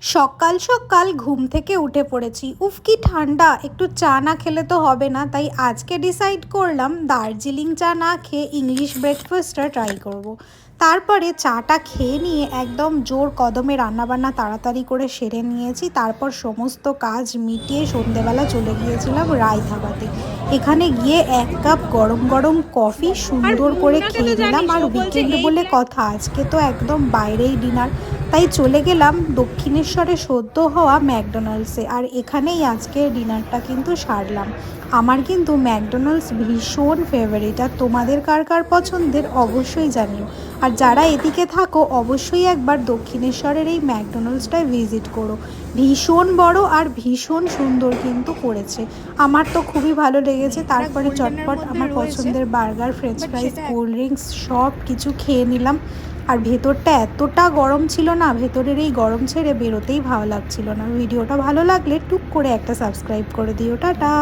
সকাল সকাল ঘুম থেকে উঠে পড়েছি। উফ কি ঠান্ডা, একটু চা না খেলে তো হবে না। তাই আজকে ডিসাইড করলাম দার্জিলিং চা না খেয়ে ইংলিশ ব্রেকফাস্টটা ট্রাই করব। তারপরে চাটা খেয়ে নিয়ে একদম জোর কদমে রান্নাবান্না তাড়াতাড়ি করে সেরে নিয়েছি। তারপর সমস্ত কাজ মিটিয়ে সন্ধেবেলা চলে গিয়েছিলাম রায় ধাবাতে। এখানে গিয়ে 1 কাপ গরম গরম কফি সুন্দর করে খেয়ে নিলাম। আর উইকেন্ড বলে কথা, আজকে তো একদম বাইরেই ডিনার। তাই চলে গেলাম দক্ষিণেশ্বরে সদ্য হওয়া ম্যাকডোনাল্ডসে। আর এখানেই আজকে ডিনারটা কিন্তু সারলাম। আমার কিন্তু ম্যাকডোনাল্ডস ভীষণ ফেভারিট। আর তোমাদের কার কার পছন্দের অবশ্যই জানিও। আর যারা এদিকে থাকো অবশ্যই একবার দক্ষিণেশ্বরের এই ম্যাকডোনাল্ডসটায় ভিজিট করো। ভীষণ বড় আর ভীষণ সুন্দর কিন্তু করেছে। আমার তো খুবই ভালো লেগেছে। তারপরে চটপট আমার পছন্দের burger, French fries, cold drinks সব কিছু খেয়ে নিলাম। আর ভেতরটা এতটা গরম ছিল না, ভেতরের এই গরম ছেড়ে বেরোতেই ভালো লাগছিল না। ভিডিওটা ভালো লাগলে টুক করে একটা সাবস্ক্রাইব করে দিও। টাটা।